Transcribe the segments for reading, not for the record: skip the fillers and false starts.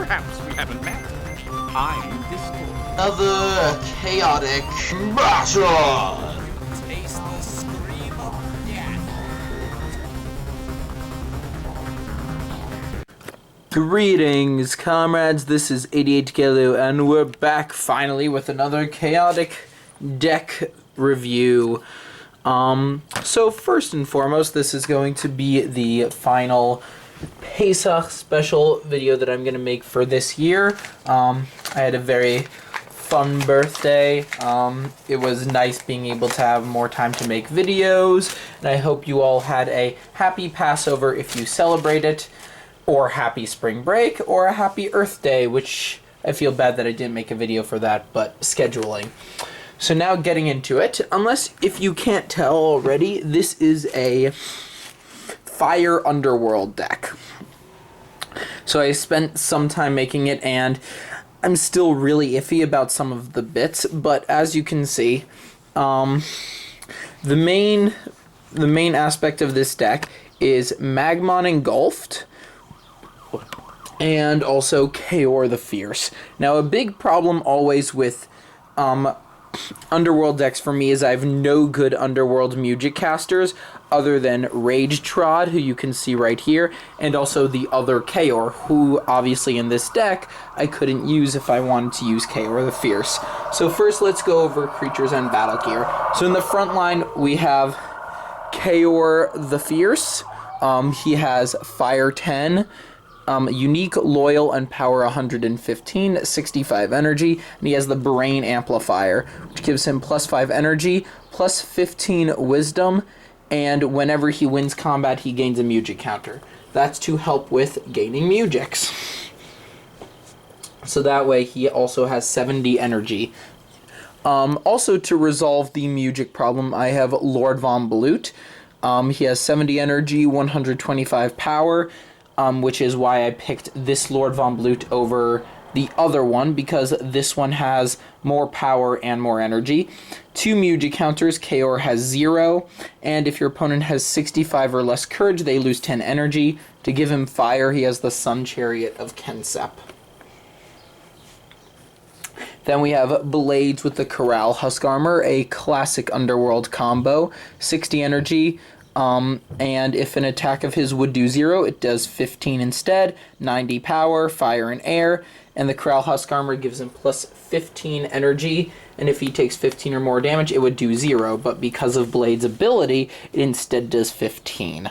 Perhaps we haven't met. I'm Discord. Another chaotic battle! Taste the scream of death. Greetings, comrades. This is 88 Kilo, and we're back finally with another chaotic deck review. So first and foremost, this is going to be the final Pesach special video that I'm going to make for this year. I had a very fun birthday. It was nice being able to have more time to make videos, and I hope you all had a happy Passover if you celebrate it, or happy spring break, or a happy Earth Day, which I feel bad that I didn't make a video for that, but scheduling. So now getting into it, if you can't tell already, this is a fire underworld deck. So I spent some time making it, and I'm still really iffy about some of the bits, but as you can see, the main aspect of this deck is Magmon Engulfed, and also Chaor the Fierce. Now, a big problem always with Underworld decks for me is I have no good Underworld music casters other than Rage Trod, who you can see right here, and also the other Chaor, who obviously in this deck I couldn't use if I wanted to use Chaor the Fierce. So first let's go over creatures and battle gear. So in the front line we have Chaor the Fierce. He has Fire 10, unique, loyal, and power 115, 65 energy, and he has the Brain Amplifier, which gives him +5 energy, +15 wisdom, and whenever he wins combat, he gains a music counter. That's to help with gaining musics. So that way, he also has 70 energy. Also, to resolve the music problem, I have Lord Von Blut. He has 70 energy, 125 power, which is why I picked this Lord Von Blut over the other one, because this one has more power and more energy. 2 music counters, Chaor has 0, and if your opponent has 65 or less courage, they lose 10 energy. To give him fire, he has the Sun Chariot of Kensep. Then we have Blades with the Corral Husk Armor, a classic Underworld combo, 60 energy, and if an attack of his would do 0, it does 15 instead, 90 power, fire and air, and the Corral Husk Armor gives him +15 energy, and if he takes 15 or more damage, it would do 0, but because of Blade's ability, it instead does 15.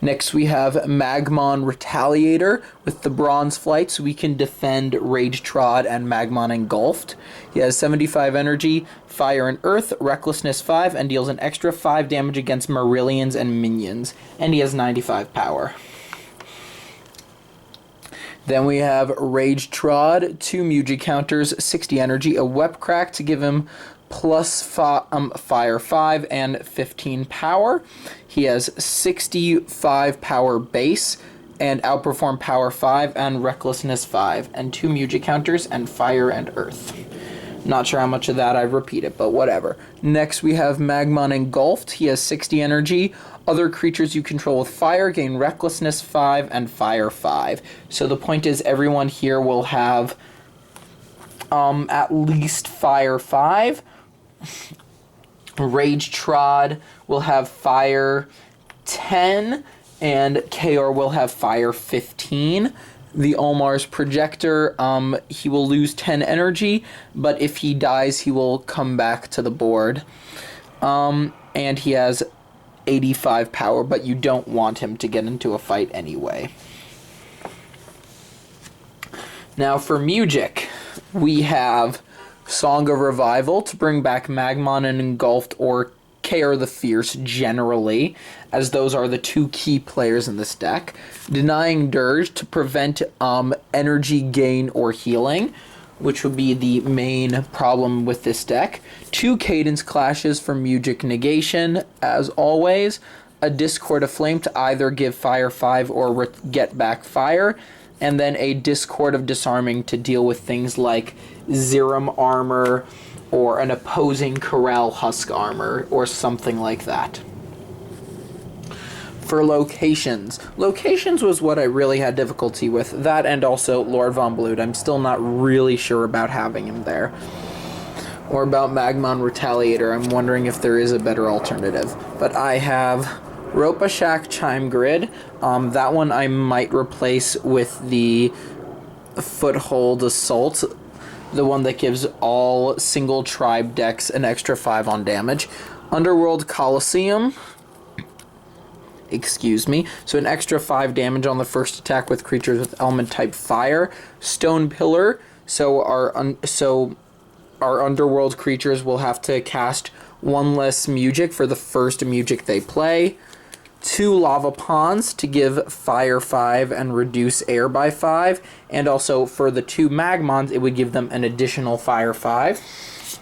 Next we have Magmon Retaliator with the Bronze Flight, so we can defend Rage Trod and Magmon Engulfed. He has 75 energy, fire and earth, recklessness 5, and deals an extra 5 damage against Marillions and minions, and he has 95 power. Then we have Rage Trod, 2 music counters, 60 energy, a Wep Crack to give him fire 5 and 15 power. He has 65 power base and outperform power 5 and recklessness 5, and 2 music counters and fire and earth. Not sure how much of that I've repeated, but whatever. Next we have Magmon Engulfed. He has 60 energy. Other creatures you control with fire gain recklessness 5 and fire 5. So the point is everyone here will have at least fire 5. Rage Trod will have fire 10, and Chaor will have fire 15. The Omar's Projector, he will lose 10 energy, but if he dies, he will come back to the board. And he has 85 power, but you don't want him to get into a fight anyway. Now for music, we have Song of Revival to bring back Magmon and Engulfed, or Chaor the Fierce generally, as those are the 2 key players in this deck. Denying Dirge to prevent energy gain or healing, which would be the main problem with this deck. 2 Cadence Clashes for music negation, as always. A Discord of Flame to either give fire 5 or get back fire. And then a Discord of Disarming to deal with things like Zerum Armor or an opposing Corral Husk Armor or something like that. For locations. Locations was what I really had difficulty with. That and also Lord Von Blut. I'm still not really sure about having him there. Or about Magmon Retaliator. I'm wondering if there is a better alternative. But I have Ropa Shack Chime Grid. That one I might replace with the Foothold Assault. The one that gives all single tribe decks an extra 5 on damage. Underworld Coliseum. Excuse me. So an extra 5 damage on the first attack with creatures with element type fire. Stone Pillar. So our underworld creatures will have to cast 1 less Music for the first Music they play. 2 Lava Ponds to give fire 5 and reduce air by 5. And also for the 2 Magmons, it would give them an additional fire 5.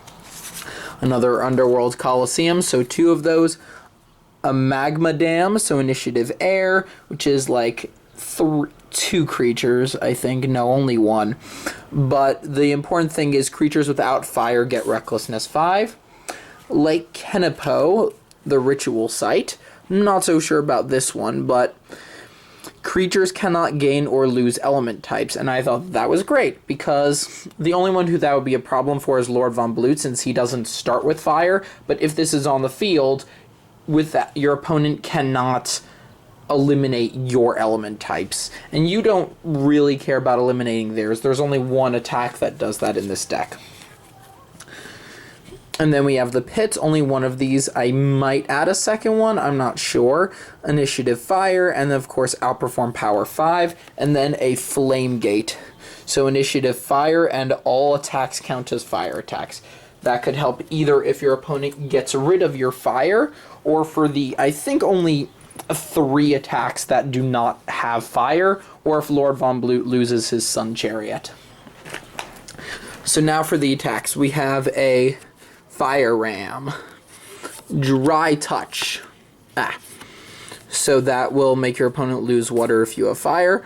Another Underworld Coliseum, so 2 of those. A Magma Dam, so initiative air, which is like 2 creatures, I think. No, only 1. But the important thing is creatures without fire get Recklessness 5. Lake Kenipo, the Ritual Site. I'm not so sure about this one, but creatures cannot gain or lose element types, and I thought that was great, because the only one who that would be a problem for is Lord Von Blut, since he doesn't start with fire, but if this is on the field, with that, your opponent cannot eliminate your element types, and you don't really care about eliminating theirs. There's only 1 attack that does that in this deck. And then we have the pits, only 1 of these. I might add a second one, I'm not sure. Initiative fire, and then of course outperform power 5, and then a flame gate. So initiative fire and all attacks count as fire attacks. That could help either if your opponent gets rid of your fire, or for the, I think, only 3 attacks that do not have fire, or if Lord Von Blut loses his Sun Chariot. So now for the attacks. We have a Fire Ram. Dry Touch. So that will make your opponent lose water if you have fire.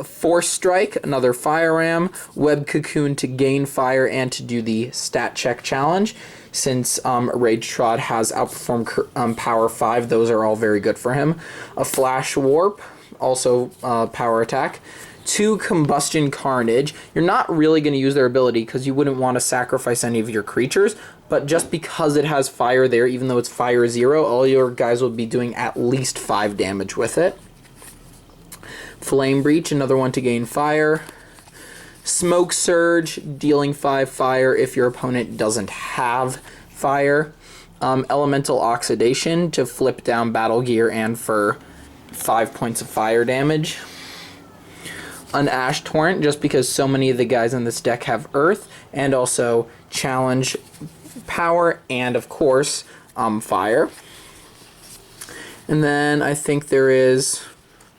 Force Strike, another Fire Ram. Web Cocoon to gain fire and to do the stat check challenge. Since Rage Trod has outperformed power 5, those are all very good for him. A Flash Warp, also power attack. 2 Combustion Carnage. You're not really going to use their ability because you wouldn't want to sacrifice any of your creatures, but just because it has fire there, even though it's fire 0, all your guys will be doing at least 5 damage with it. Flame Breach, another one to gain fire. Smoke Surge, dealing 5 fire if your opponent doesn't have fire. Elemental Oxidation to flip down battle gear and for 5 points of fire damage. An Ash Torrent, just because so many of the guys in this deck have Earth, and also Challenge Power, and of course, Fire. And then I think there is...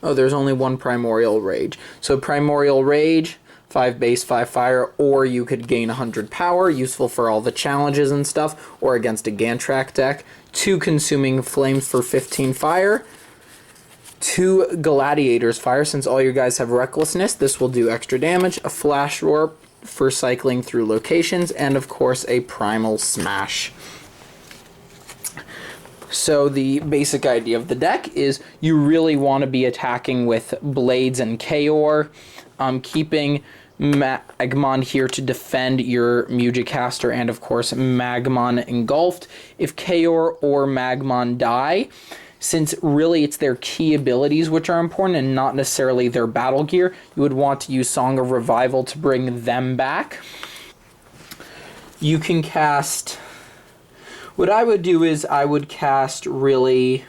Oh, there's only 1 Primordial Rage. So Primordial Rage, 5 base, 5 fire, or you could gain 100 power, useful for all the challenges and stuff, or against a Gantrak deck. 2 Consuming Flames for 15 fire. 2 Gladiators fire, since all your guys have Recklessness, this will do extra damage. A Flash Warp for cycling through locations, and of course a Primal Smash. So the basic idea of the deck is you really want to be attacking with Blades and Chaor, keeping Magmon here to defend your Musicaster, and of course Magmon Engulfed. If Chaor or Magmon die, since really it's their key abilities which are important and not necessarily their battle gear, you would want to use Song of Revival to bring them back. You can cast... What I would do is I would cast really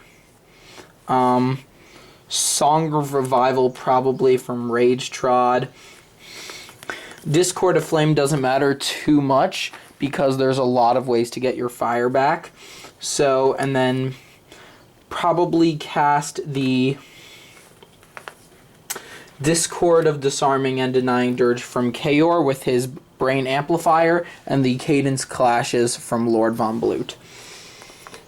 Song of Revival probably from Rage Trod. Discord of Flame doesn't matter too much because there's a lot of ways to get your fire back. So, and then probably cast the Discord of Disarming and Denying Dirge from Chaor with his Brain Amplifier, and the Cadence Clashes from Lord Von Blut.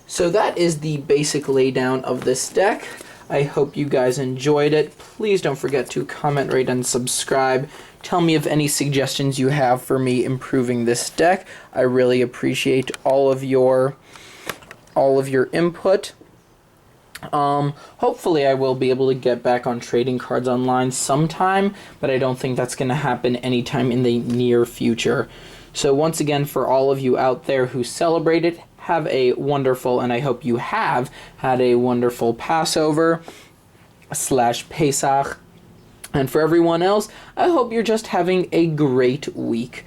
So that is the basic laydown of this deck. I hope you guys enjoyed it. Please don't forget to comment, rate, and subscribe. Tell me of any suggestions you have for me improving this deck. I really appreciate all of your input. Hopefully I will be able to get back on trading cards online sometime, but I don't think that's going to happen anytime in the near future. So once again, for all of you out there who celebrate it, have a wonderful, and I hope you have had a wonderful Passover / Pesach. And for everyone else, I hope you're just having a great week.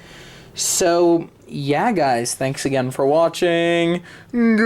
So, yeah, guys, thanks again for watching. Goodbye.